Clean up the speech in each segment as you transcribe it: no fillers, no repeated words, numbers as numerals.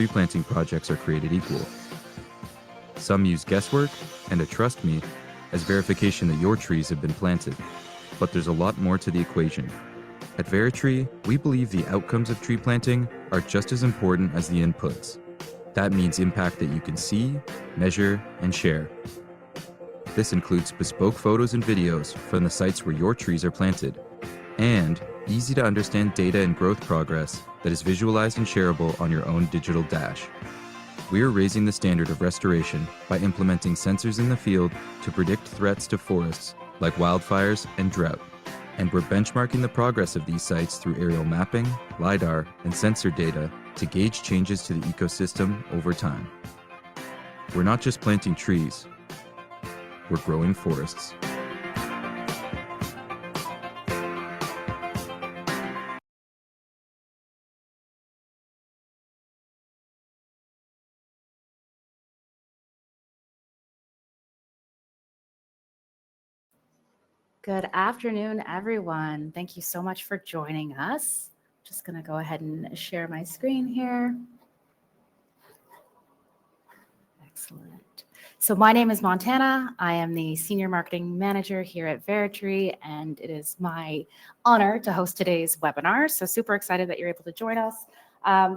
tree planting projects are created equal. Some use guesswork and a trust me as verification that your trees have been planted. But there's a lot more to the equation. At veritree, we believe the outcomes of tree planting are just as important as the inputs. That means impact that you can see, measure, and share. This includes bespoke photos and videos from the sites where your trees are planted, and easy to understand data and growth progress that is visualized and shareable on your own digital dash. We are raising the standard of restoration by implementing sensors in the field to predict threats to forests like wildfires and drought. And we're benchmarking the progress of these sites through aerial mapping, LiDAR, and sensor data to gauge changes to the ecosystem over time. We're not just planting trees, we're growing forests. Good afternoon, everyone. Thank you so much for joining us. Just going to go ahead and share my screen here. Excellent. So my name is Montana. I am the Senior Marketing Manager here at veritree, and it is my honor to host today's webinar. So super excited that you're able to join us.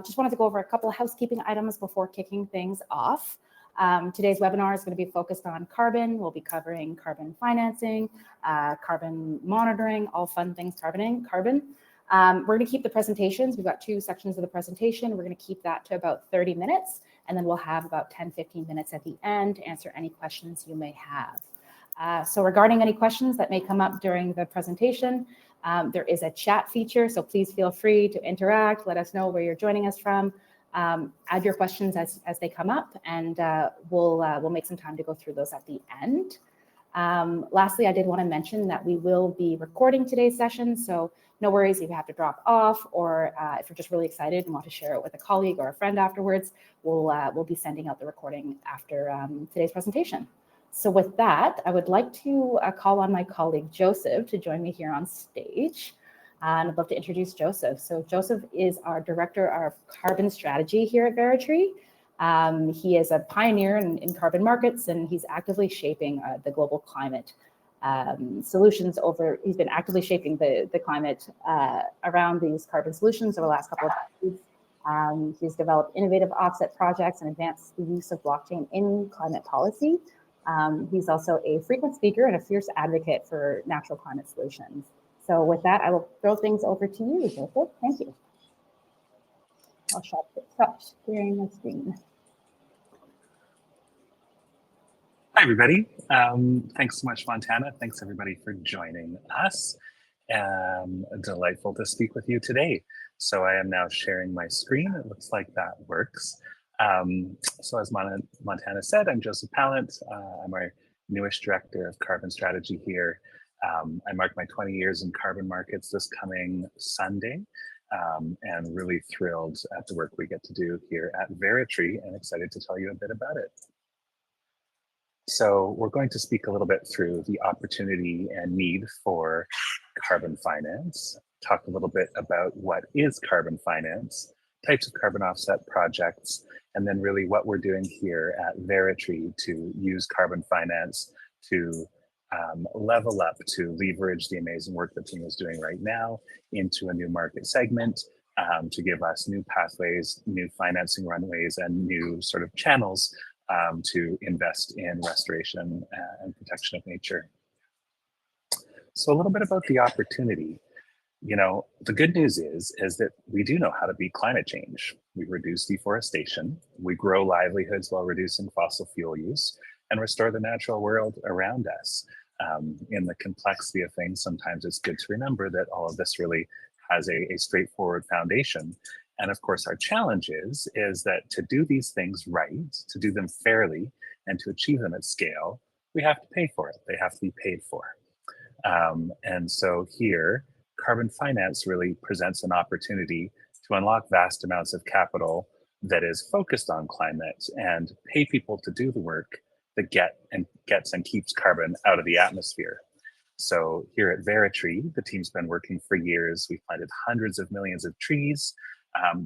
Just wanted to go over a couple of housekeeping items before kicking things off. Today's webinar is going to be focused on carbon. We'll be covering carbon financing, carbon monitoring, all fun things carbon. We're going to keep the presentations. We've got two sections of the presentation. We're going to keep that to about 30 minutes, and then we'll have about 10-15 minutes at the end to answer any questions you may have. So regarding any questions that may come up during the presentation, there is a chat feature, so please feel free to interact. Let us know where you're joining us from. Add your questions as they come up, and we'll make some time to go through those at the end. Lastly, I did want to mention that we will be recording today's session, so no worries if you have to drop off, or if you're just really excited and want to share it with a colleague or a friend afterwards, we'll be sending out the recording after today's presentation. So with that, I would like to call on my colleague Joseph to join me here on stage. And I'd love to introduce Joseph. So Joseph is our Director of Carbon Strategy here at veritree. He is a pioneer in carbon markets, and he's actively shaping the global climate solutions he's been actively shaping the climate around these carbon solutions over the last couple of decades. He's developed innovative offset projects and advanced the use of blockchain in climate policy. He's also a frequent speaker and a fierce advocate for natural climate solutions. So with that, I will throw things over to you, Joseph. Thank you. I'll stop sharing my screen. Hi, everybody. Thanks so much, Montana. Thanks, everybody, for joining us. Delightful to speak with you today. So I am now sharing my screen. It looks like that works. So as Montana said, I'm Joseph Pallant. I'm our newest Director of Carbon Strategy here. I mark my 20 years in carbon markets this coming Sunday, and really thrilled at the work we get to do here at veritree, and excited to tell you a bit about it. So we're going to speak a little bit through the opportunity and need for carbon finance, talk a little bit about what is carbon finance, types of carbon offset projects, and then really what we're doing here at veritree to use carbon finance to level up, to leverage the amazing work the team is doing right now into a new market segment, to give us new pathways, new financing runways, and new sort of channels to invest in restoration and protection of nature. So a little bit about the opportunity. You know, the good news is that we do know how to beat climate change. We reduce deforestation, we grow livelihoods while reducing fossil fuel use, and restore the natural world around us. In the complexity of things, sometimes it's good to remember that all of this really has a straightforward foundation. And of course, our challenge is that to do these things right, to do them fairly, and to achieve them at scale, we have to pay for it. They have to be paid for. And so here, carbon finance really presents an opportunity to unlock vast amounts of capital that is focused on climate and pay people to do the work that gets and keeps carbon out of the atmosphere. So here at veritree, the team's been working for years. We've planted hundreds of millions of trees.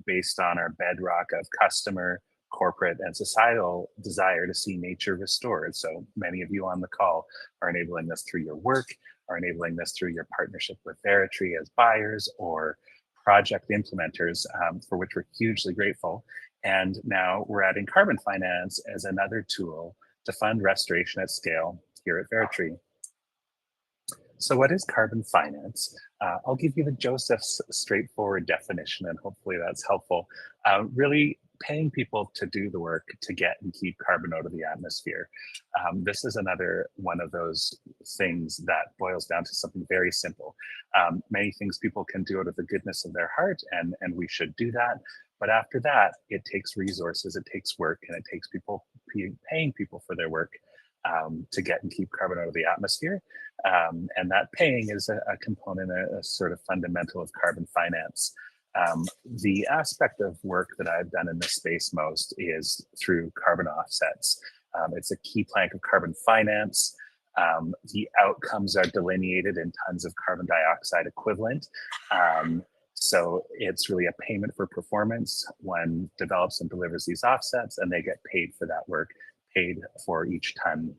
based on our bedrock of customer, corporate, and societal desire to see nature restored. So many of you on the call are enabling this through your work, are enabling this through your partnership with veritree as buyers or project implementers, for which we're hugely grateful. And now we're adding carbon finance as another tool to fund restoration at scale here at veritree. So what is carbon finance? I'll give you the Joseph's straightforward definition, and hopefully that's helpful. Really paying people to do the work to get and keep carbon out of the atmosphere. This is another one of those things that boils down to something very simple. Many things people can do out of the goodness of their heart, and we should do that. But after that, it takes resources, it takes work, and it takes people paying people for their work to get and keep carbon out of the atmosphere. And that paying is a component, a sort of fundamental of carbon finance. The aspect of work that I've done in this space most is through carbon offsets. It's a key plank of carbon finance. The outcomes are delineated in tons of carbon dioxide equivalent. So it's really a payment for performance. One develops and delivers these offsets, and they get paid for that work, paid for each ton.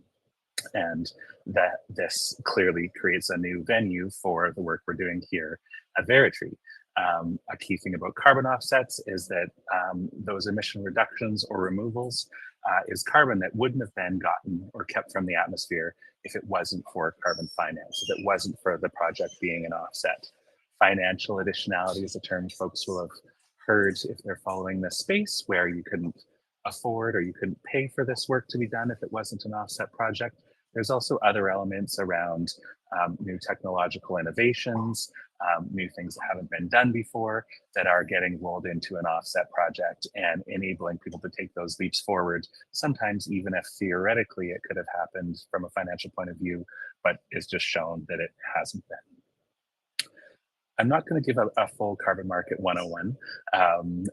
And that this clearly creates a new venue for the work we're doing here at veritree. A key thing about carbon offsets is that those emission reductions or removals is carbon that wouldn't have been gotten or kept from the atmosphere if it wasn't for carbon finance, if it wasn't for the project being an offset. Financial additionality is a term folks will have heard if they're following this space, where you couldn't afford or you couldn't pay for this work to be done if it wasn't an offset project. There's also other elements around new technological innovations, new things that haven't been done before that are getting rolled into an offset project and enabling people to take those leaps forward, sometimes even if theoretically it could have happened from a financial point of view, but it's just shown that it hasn't been. I'm not going to give a full carbon market 101,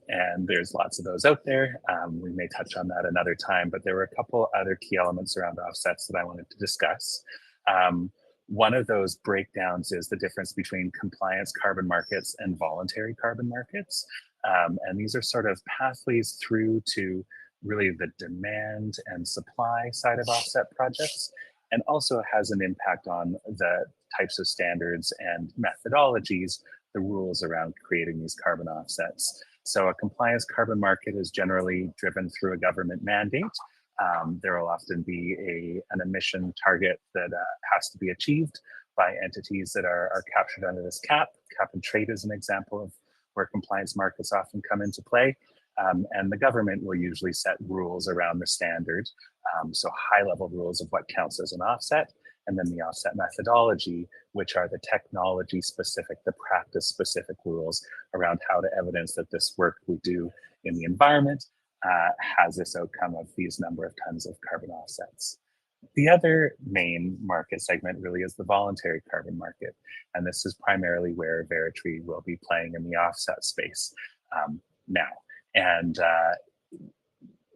and there's lots of those out there. We may touch on that another time, but there were a couple other key elements around offsets that I wanted to discuss. One of those breakdowns is the difference between compliance carbon markets and voluntary carbon markets. And these are sort of pathways through to really the demand and supply side of offset projects, and also has an impact on the types of standards and methodologies, the rules around creating these carbon offsets. So a compliance carbon market is generally driven through a government mandate. There will often be an emission target that has to be achieved by entities that are captured under this cap. Cap and trade is an example of where compliance markets often come into play. And the government will usually set rules around the standard. So high-level rules of what counts as an offset, and then the offset methodology, which are the technology-specific, the practice-specific rules around how to evidence that this work we do in the environment has this outcome of these number of tons of carbon offsets. The other main market segment really is the voluntary carbon market, and this is primarily where veritree will be playing in the offset space now. And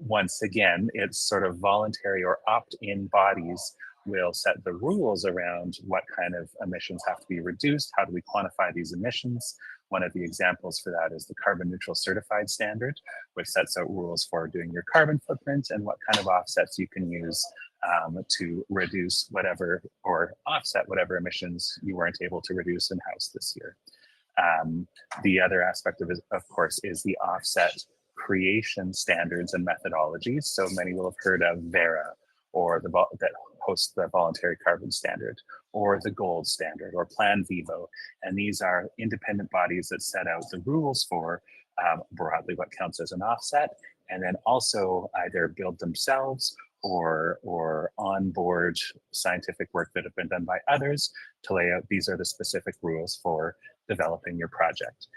once again, it's sort of voluntary or opt-in bodies will set the rules around what kind of emissions have to be reduced. How do we quantify these emissions? One of the examples for that is the carbon neutral certified standard, which sets out rules for doing your carbon footprint and what kind of offsets you can use to reduce whatever or offset whatever emissions you weren't able to reduce in-house this year. The other aspect of it, of course, is the offset creation standards and methodologies. So many will have heard of VERA, or that hosts the voluntary carbon standard, or the gold standard, or Plan Vivo. And these are independent bodies that set out the rules for broadly what counts as an offset, and then also either build themselves or onboard scientific work that have been done by others to lay out these are the specific rules for developing your project.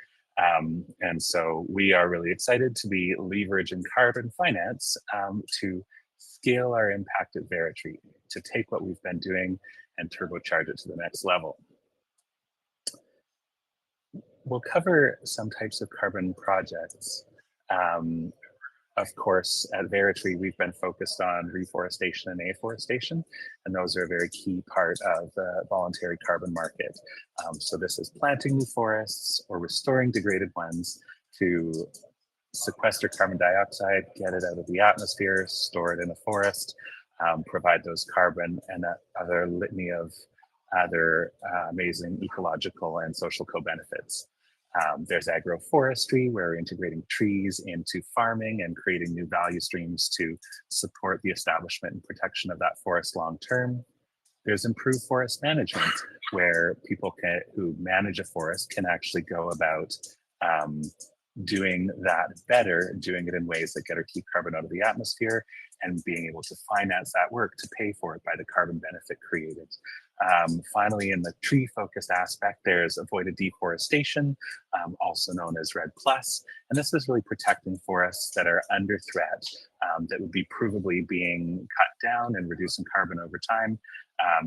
And so we are really excited to be leveraging carbon finance to scale our impact at veritree, to take what we've been doing and turbocharge it to the next level. We'll cover some types of carbon projects. Of course, at veritree, we've been focused on reforestation and afforestation, and those are a very key part of the voluntary carbon market. So this is planting new forests or restoring degraded ones to sequester carbon dioxide, get it out of the atmosphere, store it in a forest, provide those carbon and other litany of other amazing ecological and social co-benefits. There's agroforestry, where we're integrating trees into farming and creating new value streams to support the establishment and protection of that forest long term. There's improved forest management, where people who manage a forest can actually go about doing that better, doing it in ways that get or keep carbon out of the atmosphere, and being able to finance that work to pay for it by the carbon benefit created. Finally, in the tree focused aspect, there's avoided deforestation, also known as REDD+. And this is really protecting forests that are under threat, that would be provably being cut down and reducing carbon over time.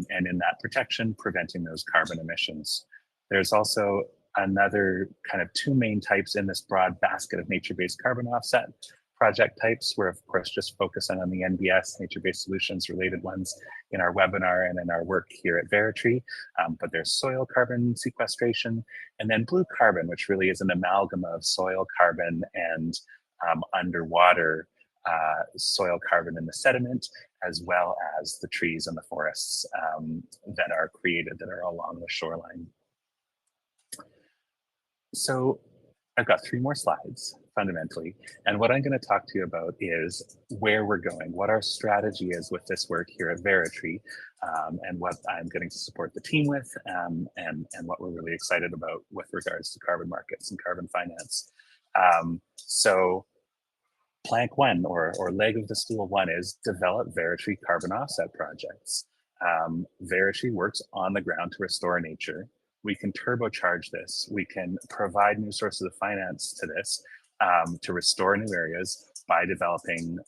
And in that protection, preventing those carbon emissions. There's also another kind of two main types in this broad basket of nature-based carbon offset project types. We're of course just focusing on the NBS, nature-based solutions related ones, in our webinar and in our work here at veritree. But there's soil carbon sequestration, and then blue carbon, which really is an amalgam of soil carbon and underwater soil carbon in the sediment, as well as the trees and the forests that are created that are along the shoreline. So I've got 3 more slides fundamentally, and what I'm going to talk to you about is where we're going, what our strategy is with this work here at veritree, and what I'm getting to support the team with, and what we're really excited about with regards to carbon markets and carbon finance. So plank 1, or leg of the stool 1, is develop veritree carbon offset projects. Veritree works on the ground to restore nature. We can turbocharge this. We can provide new sources of finance to this, to restore new areas by developing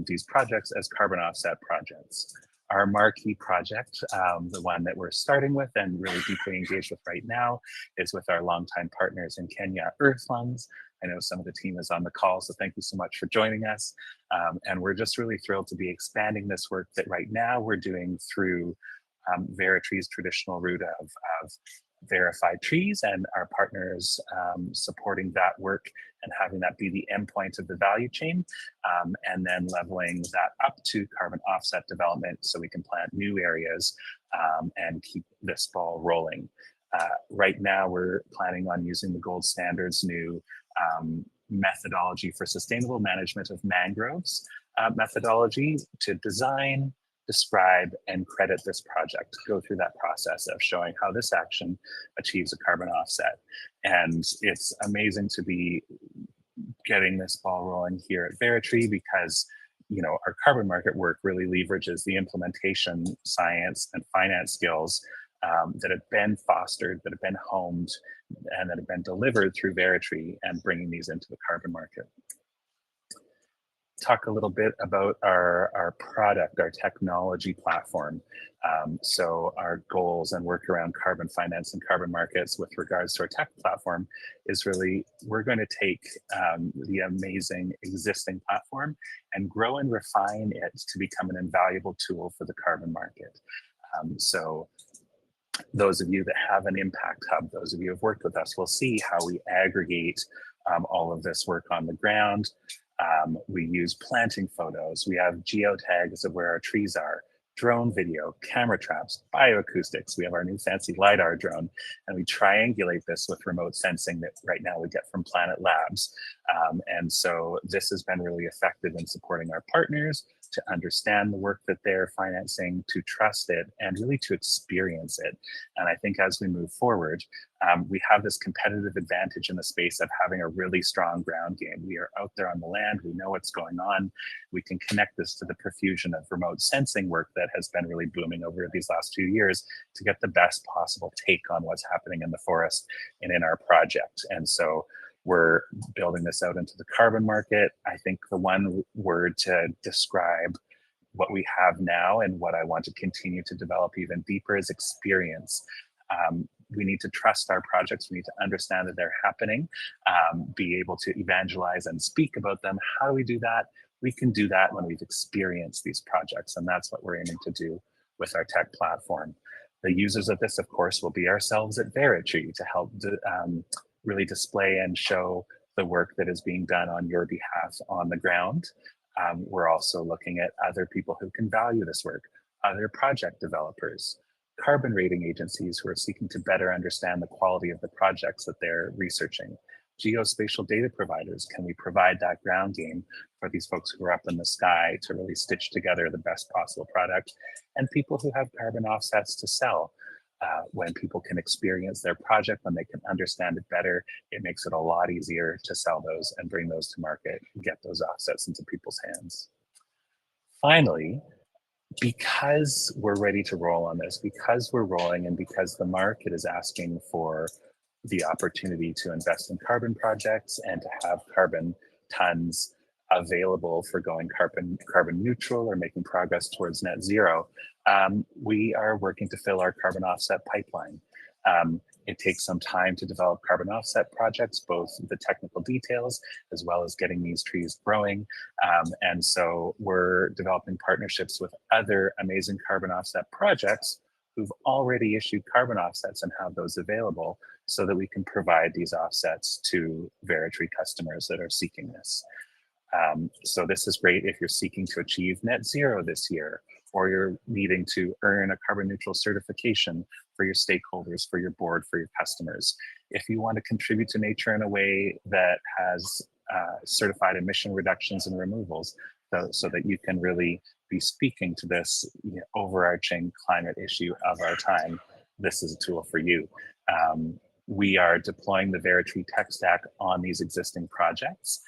these projects as carbon offset projects. Our marquee project, the one that we're starting with and really deeply engaged with right now, is with our longtime partners in Kenya, Earth Lungs. I know some of the team is on the call, so thank you so much for joining us. And we're just really thrilled to be expanding this work that right now we're doing through veritree's traditional route of verified trees, and our partners supporting that work and having that be the endpoint of the value chain, and then leveling that up to carbon offset development so we can plant new areas and keep this ball rolling. Right now, we're planning on using the gold standard's new methodology for sustainable management of mangroves methodology to design, describe, and credit this project, go through that process of showing how this action achieves a carbon offset. And it's amazing to be getting this ball rolling here at veritree, because our carbon market work really leverages the implementation science and finance skills that have been fostered, that have been honed, and that have been delivered through veritree, and bringing these into the carbon market. Talk a little bit about our product, our technology platform. So our goals and work around carbon finance and carbon markets with regards to our tech platform is really, we're going to take the amazing existing platform and grow and refine it to become an invaluable tool for the carbon market. So those of you that have an impact hub, those of you who have worked with us, will see how we aggregate all of this work on the ground. We use planting photos. We have geotags of where our trees are, drone video, camera traps, bioacoustics. We have our new fancy LiDAR drone, and we triangulate this with remote sensing that right now we get from Planet Labs. And so this has been really effective in supporting our partners to understand the work that they're financing, to trust it, and really to experience it. And I think as we move forward, we have this competitive advantage in the space of having a really strong ground game. We are out there on the land, we know what's going on. We can connect this to the profusion of remote sensing work that has been really booming over these last few years to get the best possible take on what's happening in the forest and in our project. And so we're building this out into the carbon market. I think the one word to describe what we have now and what I want to continue to develop even deeper is experience. We need to trust our projects. We need to understand that they're happening, be able to evangelize and speak about them. How do we do that? We can do that when we've experienced these projects, and that's what we're aiming to do with our tech platform. The users of this, of course, will be ourselves at veritree to help really display and show the work that is being done on your behalf on the ground. We're also looking at other people who can value this work, other project developers, carbon rating agencies who are seeking to better understand the quality of the projects that they're researching, geospatial data providers. Can we provide that ground game for these folks who are up in the sky to really stitch together the best possible product? And people who have carbon offsets to sell. When people can experience their project, when they can understand it better, it makes it a lot easier to sell those and bring those to market and get those offsets into people's hands. Finally, because we're ready to roll on this, because we're rolling and because the market is asking for the opportunity to invest in carbon projects and to have carbon tons available for going carbon neutral or making progress towards net zero, we are working to fill our carbon offset pipeline. It takes some time to develop carbon offset projects, both the technical details as well as getting these trees growing. And so we're developing partnerships with other amazing carbon offset projects who've already issued carbon offsets and have those available so that we can provide these offsets to veritree customers that are seeking this. So this is great if you're seeking to achieve net zero this year, or you're needing to earn a carbon neutral certification for your stakeholders, for your board, for your customers. If you want to contribute to nature in a way that has certified emission reductions and removals, so that you can really be speaking to this overarching climate issue of our time, this is a tool for you. We are deploying the veritree tech stack on these existing projects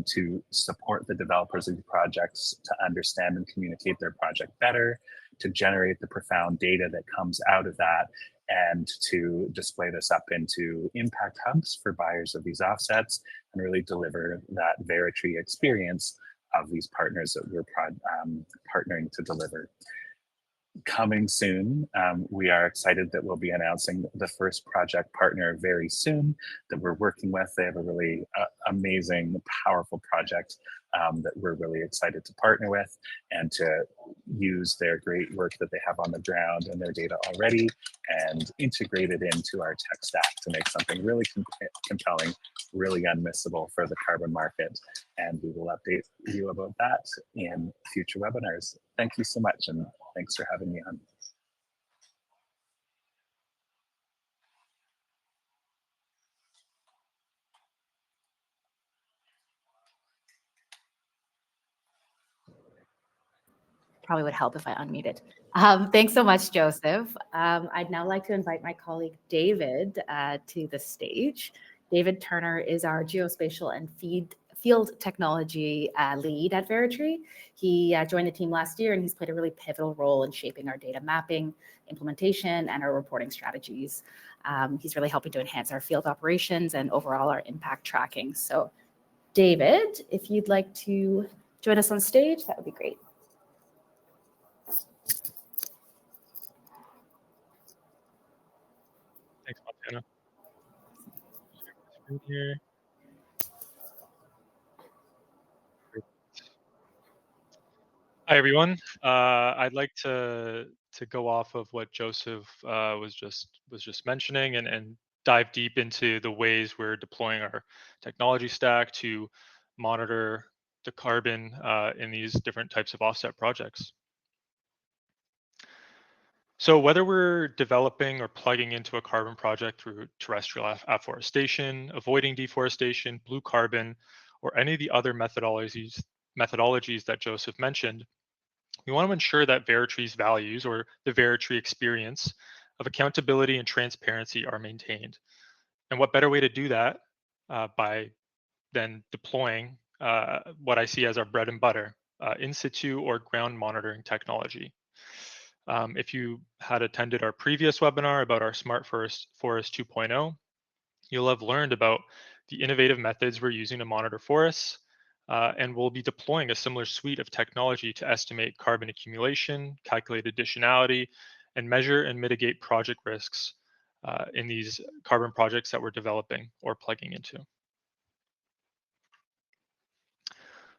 to support the developers of the projects to understand and communicate their project better, to generate the profound data that comes out of that, and to display this up into impact hubs for buyers of these offsets and really deliver that veritree experience of these partners that we're partnering to deliver. Coming soon, we are excited that we'll be announcing the first project partner very soon that we're working with. They have a really amazing, powerful project that we're really excited to partner with and to use their great work that they have on the ground and their data already and integrate it into our tech stack to make something really compelling, really unmissable for the carbon market. And we will update you about that in future webinars. Thank you so much. And thanks for having me on. Probably would help if I unmuted. Thanks so much, Joseph. I'd now like to invite my colleague David to the stage. David Turner is our geospatial and field technology lead at veritree. He joined the team last year and he's played a really pivotal role in shaping our data mapping, implementation, and our reporting strategies. He's really helping to enhance our field operations and overall our impact tracking. So David, if you'd like to join us on stage, that would be great. Thanks, Montana. Share my screen here. Hi, everyone. I'd like to go off of what Joseph was just mentioning and dive deep into the ways we're deploying our technology stack to monitor the carbon in these different types of offset projects. So whether we're developing or plugging into a carbon project through terrestrial afforestation, avoiding deforestation, blue carbon, or any of the other methodologies that Joseph mentioned, we want to ensure that veritree's values or the veritree experience of accountability and transparency are maintained. And what better way to do that by then deploying what I see as our bread and butter, in situ or ground monitoring technology. If you had attended our previous webinar about our Smart Forest 2.0, you'll have learned about the innovative methods we're using to monitor forests, and we'll be deploying a similar suite of technology to estimate carbon accumulation, calculate additionality, and measure and mitigate project risks in these carbon projects that we're developing or plugging into.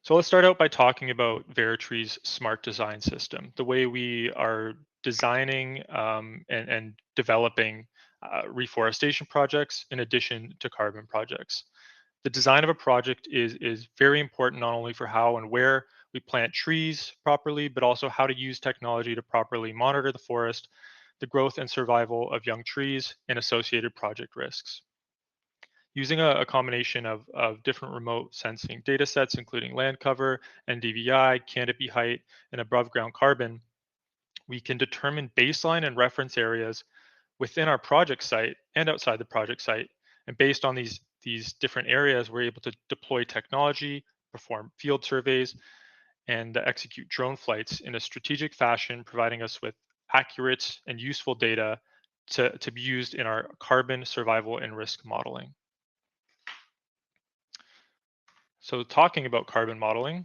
So let's start out by talking about veritree's smart design system, the way we are designing and developing reforestation projects in addition to carbon projects. The design of a project is very important, not only for how and where we plant trees properly, but also how to use technology to properly monitor the forest, the growth and survival of young trees, and associated project risks. Using a combination of different remote sensing data sets, including land cover, NDVI, canopy height, and above ground carbon, we can determine baseline and reference areas within our project site and outside the project site. And based on these different areas, we're able to deploy technology, perform field surveys, and execute drone flights in a strategic fashion, providing us with accurate and useful data to be used in our carbon survival and risk modeling. So talking about carbon modeling,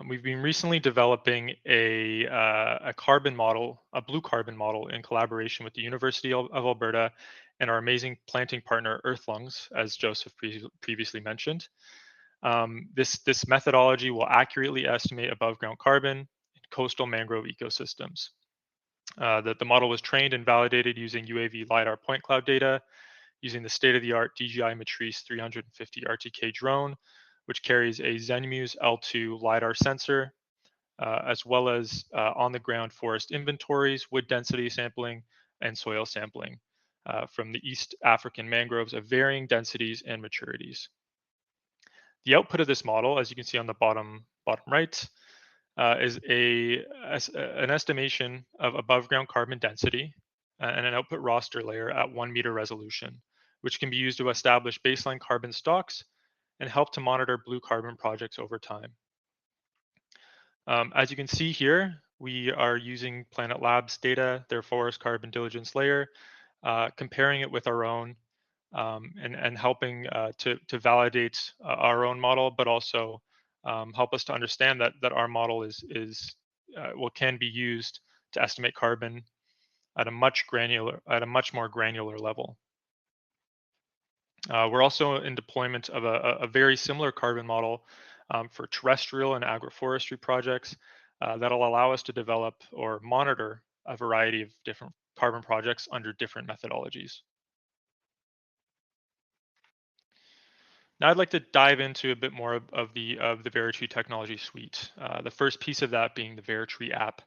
we've been recently developing a carbon model, a blue carbon model, in collaboration with the University of Alberta and our amazing planting partner Earthlungs, as Joseph previously mentioned. This methodology will accurately estimate above ground carbon in coastal mangrove ecosystems. The model was trained and validated using UAV LiDAR point cloud data, using the state-of-the-art DJI Matrice 350 RTK drone, which carries a Zenmuse L2 LiDAR sensor, as well as on-the-ground forest inventories, wood density sampling, and soil sampling from the East African mangroves of varying densities and maturities. The output of this model, as you can see on the bottom right, is an estimation of above ground carbon density and an output raster layer at 1 meter resolution, which can be used to establish baseline carbon stocks and help to monitor blue carbon projects over time. As you can see here, we are using Planet Labs data, their forest carbon diligence layer, comparing it with our own, and helping to validate our own model, but also help us to understand that our model can be used to estimate carbon at a much more granular level. We're also in deployment of a very similar carbon model for terrestrial and agroforestry projects that'll allow us to develop or monitor a variety of different carbon projects under different methodologies. Now I'd like to dive into a bit more of the veritree technology suite. The first piece of that being the veritree app,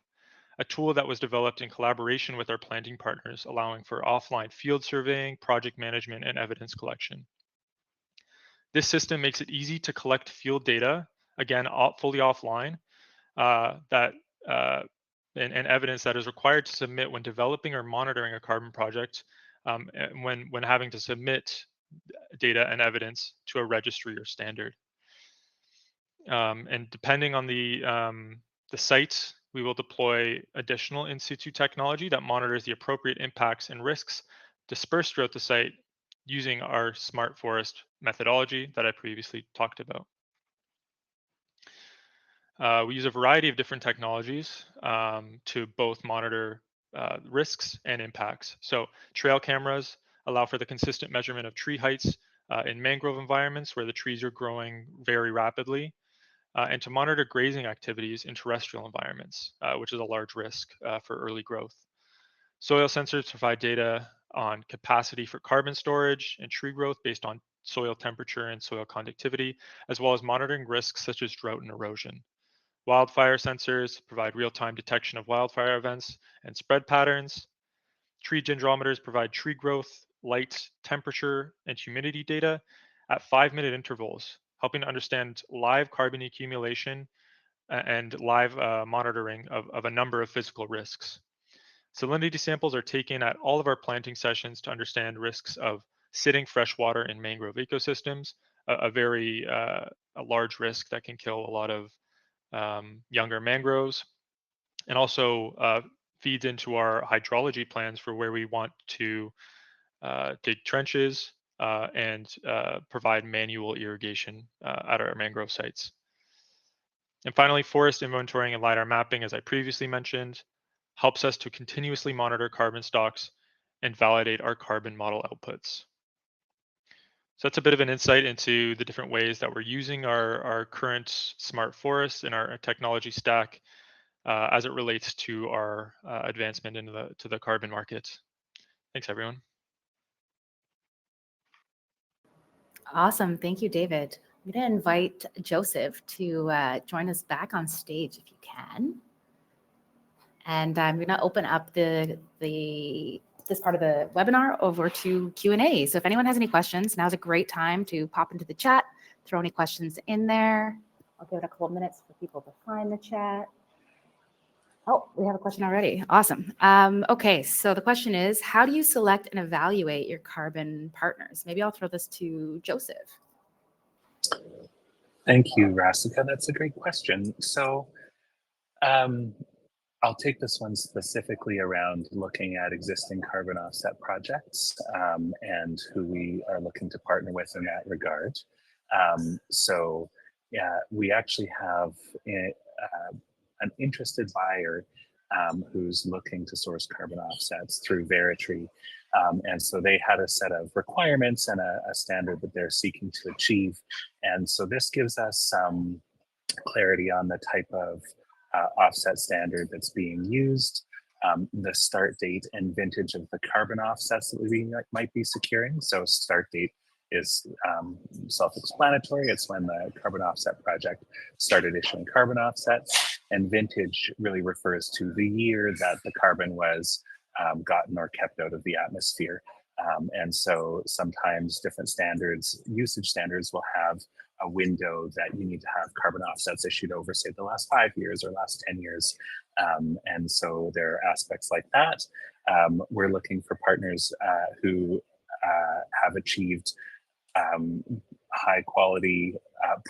a tool that was developed in collaboration with our planting partners, allowing for offline field surveying, project management, and evidence collection. This system makes it easy to collect field data, again, fully offline, and evidence that is required to submit when developing or monitoring a carbon project, when having to submit data and evidence to a registry or standard. And depending on the site, we will deploy additional in situ technology that monitors the appropriate impacts and risks dispersed throughout the site using our smart forest methodology that I previously talked about. We use a variety of different technologies to both monitor risks and impacts. So trail cameras allow for the consistent measurement of tree heights in mangrove environments where the trees are growing very rapidly, and to monitor grazing activities in terrestrial environments, which is a large risk for early growth. Soil sensors provide data on capacity for carbon storage and tree growth based on soil temperature and soil conductivity, as well as monitoring risks such as drought and erosion. Wildfire sensors provide real-time detection of wildfire events and spread patterns. Tree dendrometers provide tree growth, light, temperature, and humidity data at 5-minute intervals, helping to understand live carbon accumulation and live monitoring of a number of physical risks. Salinity samples are taken at all of our planting sessions to understand risks of sitting freshwater in mangrove ecosystems, a very large risk that can kill a lot of younger mangroves, and also feeds into our hydrology plans for where we want to dig trenches and provide manual irrigation at our mangrove sites. And finally, forest inventorying and LiDAR mapping, as I previously mentioned, helps us to continuously monitor carbon stocks and validate our carbon model outputs. So that's a bit of an insight into the different ways that we're using our current smart forests and our technology stack as it relates to our advancement into the carbon market. Thanks, everyone. Awesome. Thank you, David. I'm going to invite Joseph to join us back on stage if you can. And I'm going to open up this part of the webinar over to Q&A. So if anyone has any questions, now's a great time to pop into the chat, throw any questions in there. I'll give it a couple minutes for people to find the chat. Oh, we have a question already. Awesome. Okay, so the question is, how do you select and evaluate your carbon partners? Maybe I'll throw this to Joseph. Thank you, Rasika. That's a great question. So I'll take this one specifically around looking at existing carbon offset projects and who we are looking to partner with in that regard. So yeah, we actually have an interested buyer who's looking to source carbon offsets through veritree. And so they had a set of requirements and a standard that they're seeking to achieve. And so this gives us some clarity on the type of offset standard that's being used, the start date and vintage of the carbon offsets that we might be securing. So start date is self-explanatory. It's when the carbon offset project started issuing carbon offsets, and vintage really refers to the year that the carbon was gotten or kept out of the atmosphere. And so sometimes different standards, usage standards, will have a window that you need to have carbon offsets issued over, say, the last 5 years or last 10 years. And so there are aspects like that. We're looking for partners who have achieved high quality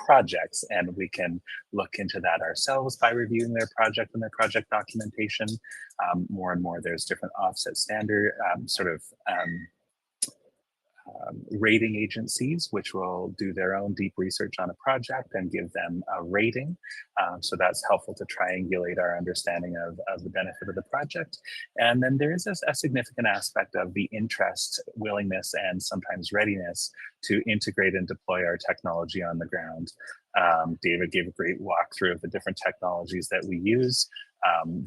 projects, and we can look into that ourselves by reviewing their project and their project documentation. More and more, there's different offset standard rating agencies, which will do their own deep research on a project and give them a rating. So that's helpful to triangulate our understanding of the benefit of the project. And then there is a significant aspect of the interest, willingness, and sometimes readiness to integrate and deploy our technology on the ground. David gave a great walkthrough of the different technologies that we use.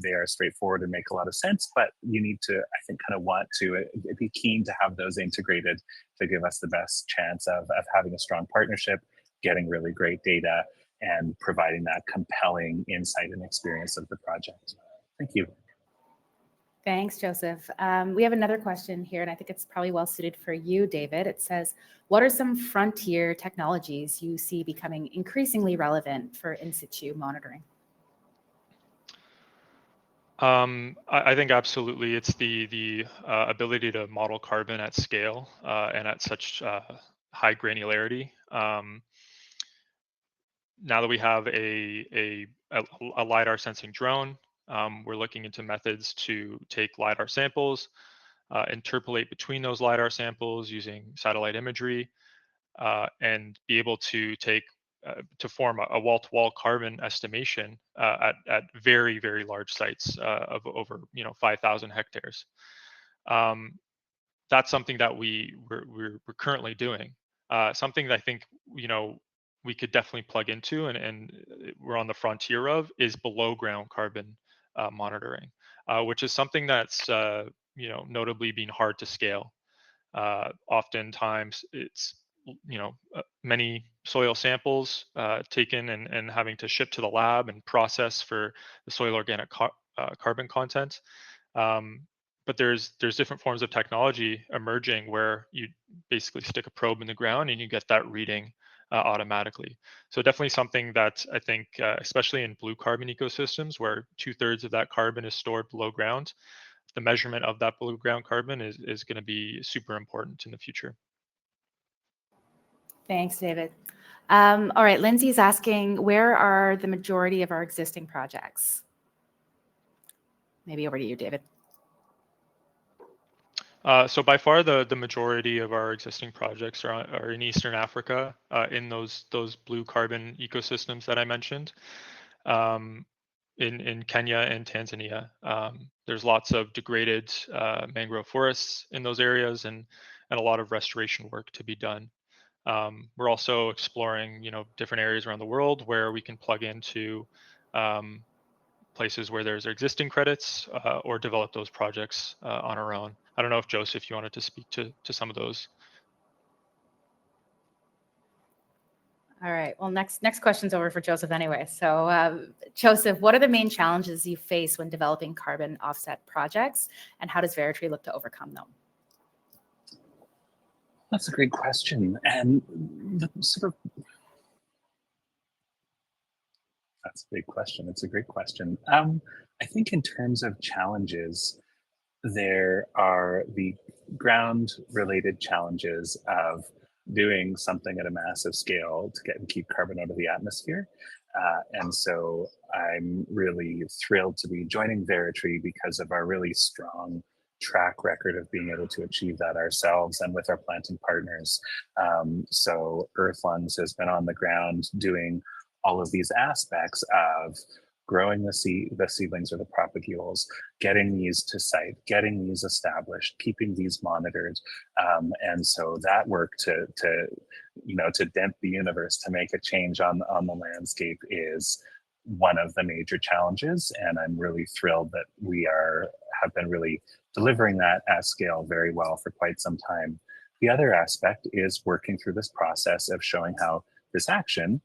They are straightforward and make a lot of sense, but you need to, I think, kind of want to be keen to have those integrated to give us the best chance of having a strong partnership, getting really great data, and providing that compelling insight and experience of the project. Thank you. Thanks, Joseph. We have another question here, and I think it's probably well suited for you, David. It says, what are some frontier technologies you see becoming increasingly relevant for in situ monitoring? I think absolutely it's the ability to model carbon at scale and at such high granularity. Now that we have a LiDAR sensing drone, we're looking into methods to take LiDAR samples, interpolate between those LiDAR samples using satellite imagery, and be able to take to form a wall-to-wall carbon estimation at very, very large sites of over 5,000 hectares. That's something that we're currently doing. Something that I think we could definitely plug into and we're on the frontier of is below ground carbon monitoring, which is something that's notably been hard to scale. Oftentimes it's many soil samples taken and having to ship to the lab and process for the soil organic carbon content. But there's different forms of technology emerging where you basically stick a probe in the ground and you get that reading automatically. So definitely something that I think, especially in blue carbon ecosystems where 2/3 of that carbon is stored below ground, the measurement of that below ground carbon is going to be super important in the future. Thanks, David. All right, Lindsay's asking, where are the majority of our existing projects? Maybe over to you, David. So by far, the majority of our existing projects are in Eastern Africa, in those blue carbon ecosystems that I mentioned, in Kenya and Tanzania. There's lots of degraded mangrove forests in those areas and a lot of restoration work to be done. We're also exploring, different areas around the world where we can plug into places where there's existing credits or develop those projects on our own. I don't know if Joseph, you wanted to speak to some of those. All right. Well, next question's over for Joseph anyway. So, Joseph, what are the main challenges you face when developing carbon offset projects, and how does veritree look to overcome them? That's a great question, and that's a big question. It's a great question. I think in terms of challenges, there are the ground-related challenges of doing something at a massive scale to get and keep carbon out of the atmosphere. And so I'm really thrilled to be joining Veritree because of our really strong track record of being able to achieve that ourselves and with our planting partners. So Earthlungs has been on the ground doing all of these aspects of growing the seedlings or the propagules, getting these to site, getting these established, keeping these monitored, and so that work to dent the universe, to make a change on the landscape is one of the major challenges, and I'm really thrilled that we have been really delivering that at scale very well for quite some time. The other aspect is working through this process of showing how this action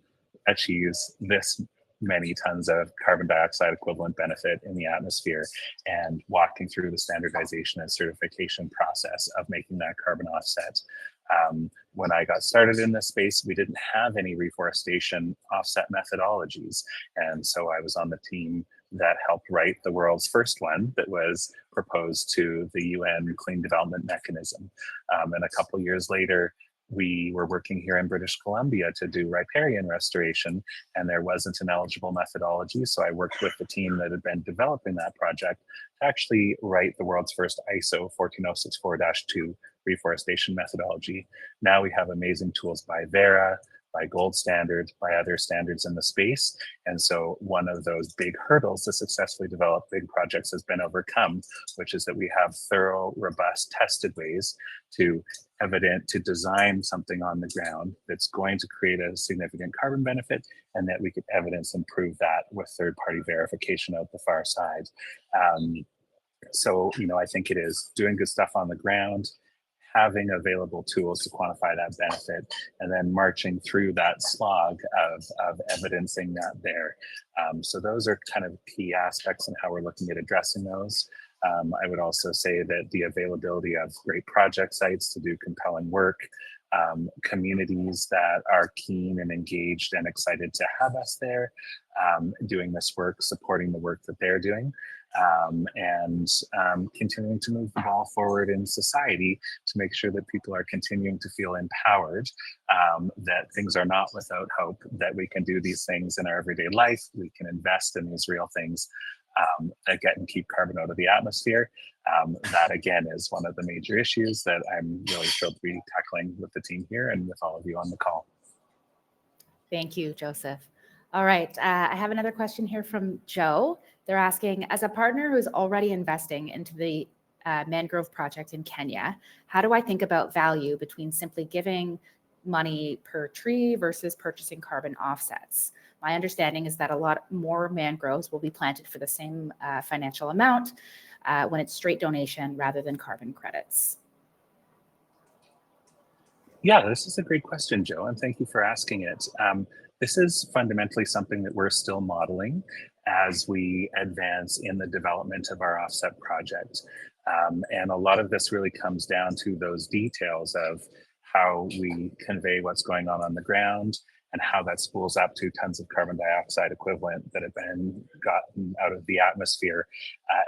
achieves this many tons of carbon dioxide equivalent benefit in the atmosphere, and walking through the standardization and certification process of making that carbon offset. When I got started in this space, we didn't have any reforestation offset methodologies. And so I was on the team that helped write the world's first one that was proposed to the UN Clean Development Mechanism. And a couple years later, we were working here in British Columbia to do riparian restoration, and there wasn't an eligible methodology. So I worked with the team that had been developing that project to actually write the world's first ISO 14064-2 reforestation methodology. Now we have amazing tools by Verra, by Gold Standard, by other standards in the space. And so one of those big hurdles to successfully develop big projects has been overcome, which is that we have thorough, robust, tested ways to design something on the ground that's going to create a significant carbon benefit, and that we could evidence and prove that with third-party verification out the far side. So, I think it is doing good stuff on the ground, having available tools to quantify that benefit, and then marching through that slog of evidencing that there. So those are kind of key aspects in how we're looking at addressing those. I would also say that the availability of great project sites to do compelling work, communities that are keen and engaged and excited to have us there, doing this work, supporting the work that they're doing, and continuing to move the ball forward in society to make sure that people are continuing to feel empowered, that things are not without hope, that we can do these things in our everyday life, we can invest in these real things that get and keep carbon out of the atmosphere. That again is one of the major issues that I'm really thrilled to be tackling with the team here and with all of you on the call. Thank you, Joseph. All right, I have another question here from Joe. They're asking, as a partner who's already investing into the mangrove project in Kenya, how do I think about value between simply giving money per tree versus purchasing carbon offsets? My understanding is that a lot more mangroves will be planted for the same financial amount when it's straight donation rather than carbon credits. Yeah, this is a great question, Joe, and thank you for asking it. This is fundamentally something that we're still modeling as we advance in the development of our offset project. And a lot of this really comes down to those details of how we convey what's going on the ground, and how that spools up to tons of carbon dioxide equivalent that have been gotten out of the atmosphere,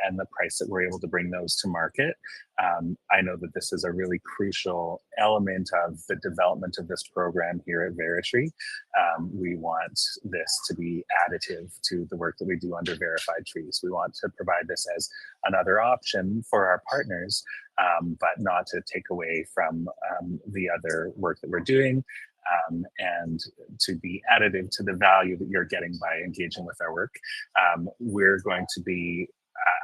and the price that we're able to bring those to market. I know that this is a really crucial element of the development of this program here at Veritree. We want this to be additive to the work that we do under verified trees. We want to provide this as another option for our partners, but not to take away from the other work that we're doing. And to be additive to the value that you're getting by engaging with our work. We're going to be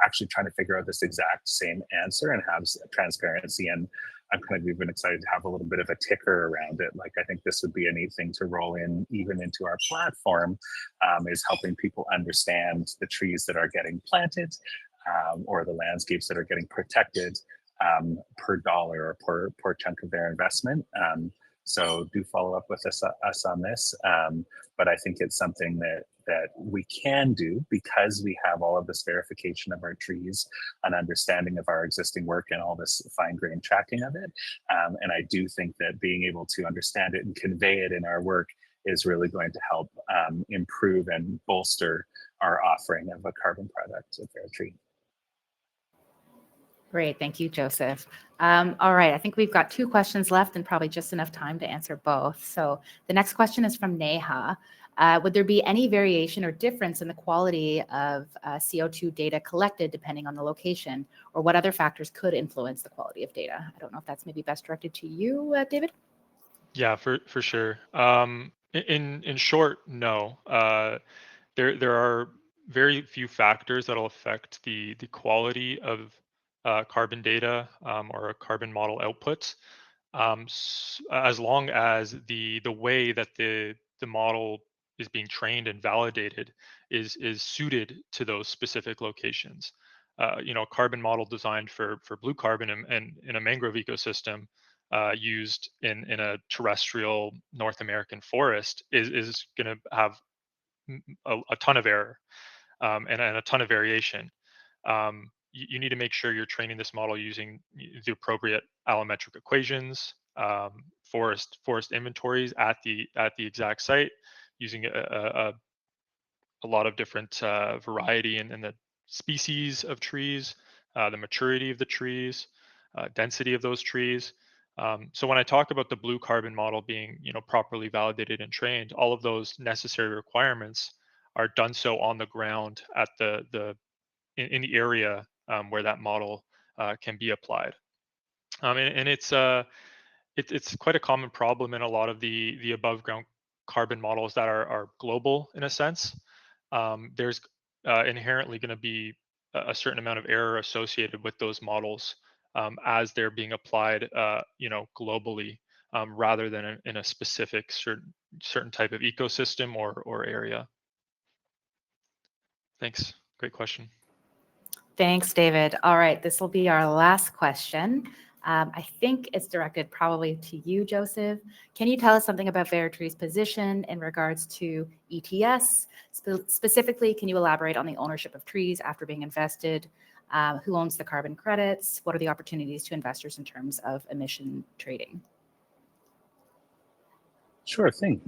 actually trying to figure out this exact same answer and have transparency. And I'm kind of even excited to have a little bit of a ticker around it. Like, I think this would be a neat thing to roll in even into our platform, is helping people understand the trees that are getting planted, or the landscapes that are getting protected, per dollar or per chunk of their investment. So do follow up with us on this. But I think it's something that we can do because we have all of this verification of our trees, an understanding of our existing work, and all this fine-grained tracking of it. And I do think that being able to understand it and convey it in our work is really going to help improve and bolster our offering of a carbon product at veritree. Great, thank you, Joseph. All right, I think we've got 2 questions left and probably just enough time to answer both. So the next question is from Neha. Would there be any variation or difference in the quality of CO2 data collected depending on the location, or what other factors could influence the quality of data? I don't know if that's maybe best directed to you, David? Yeah, for sure. In short, no. There are very few factors that'll affect the quality of carbon data or carbon model outputs, as long as the way that the model is being trained and validated is suited to those specific locations. A carbon model designed for blue carbon and in a mangrove ecosystem used in a terrestrial North American forest is going to have a ton of error and a ton of variation. You need to make sure you're training this model using the appropriate allometric equations, forest inventories at the exact site, using a lot of different variety in the species of trees, the maturity of the trees, density of those trees. So when I talk about the blue carbon model being, properly validated and trained, all of those necessary requirements are done so on the ground at in the area where that model can be applied. And it's quite a common problem in a lot of the above ground carbon models that are global in a sense. There's inherently going to be a certain amount of error associated with those models as they're being applied, globally, rather than in a specific certain type of ecosystem or area. Thanks. Great question. Thanks, David. All right, this will be our last question. I think it's directed probably to you, Joseph. Can you tell us something about Veritree's position in regards to ETS? Specifically, can you elaborate on the ownership of trees after being invested? Who owns the carbon credits? What are the opportunities to investors in terms of emission trading? Sure thing.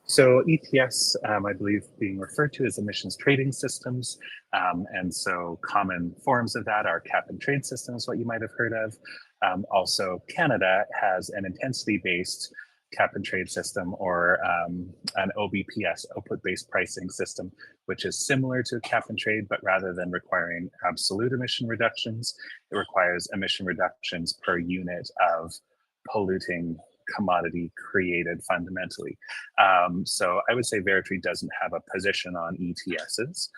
So ETS, I believe, being referred to as emissions trading systems. And so common forms of that are cap and trade systems, what you might have heard of. Also, Canada has an intensity-based cap and trade system, or an OBPS, output-based pricing system, which is similar to cap and trade, but rather than requiring absolute emission reductions, it requires emission reductions per unit of polluting commodity created fundamentally. So I would say Veritree doesn't have a position on ETSs.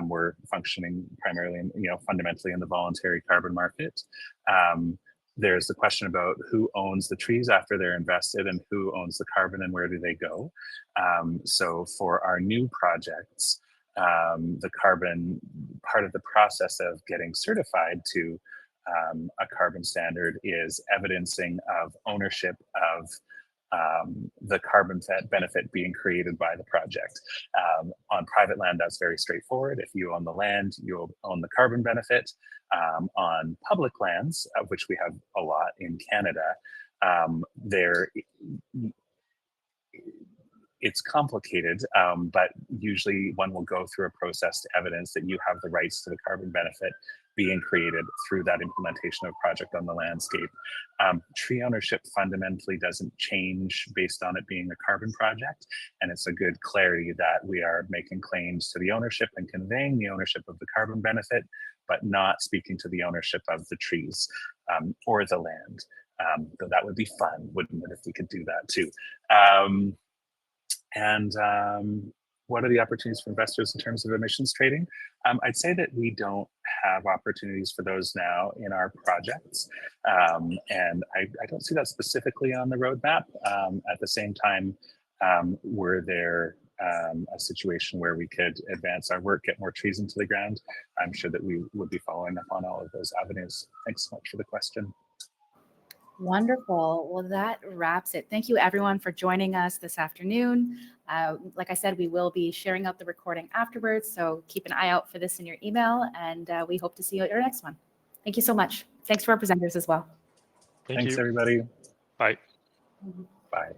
We're functioning primarily, fundamentally in the voluntary carbon market. There's the question about who owns the trees after they're invested and who owns the carbon and where do they go. So for our new projects, the carbon part of the process of getting certified to a carbon standard is evidencing of ownership of the carbon benefit being created by the project. On private land, that's very straightforward. If you own the land, you'll own the carbon benefit. On public lands, of which we have a lot in Canada, it's complicated, but usually one will go through a process to evidence that you have the rights to the carbon benefit being created through that implementation of a project on the landscape. Tree ownership fundamentally doesn't change based on it being a carbon project, and it's a good clarity that we are making claims to the ownership and conveying the ownership of the carbon benefit, but not speaking to the ownership of the trees or the land. Though that would be fun, wouldn't it, if we could do that too. What are the opportunities for investors in terms of emissions trading? I'd say that we don't have opportunities for those now in our projects. And I don't see that specifically on the roadmap. At the same time, were there a situation where we could advance our work, get more trees into the ground, I'm sure that we would be following up on all of those avenues. Thanks so much for the question. Wonderful. Well, that wraps it. Thank you, everyone, for joining us this afternoon. Like I said, we will be sharing out the recording afterwards, so keep an eye out for this in your email, and we hope to see you at your next one. Thank you so much. Thanks to our presenters as well. Thank Thanks, you. everybody. Bye. Bye.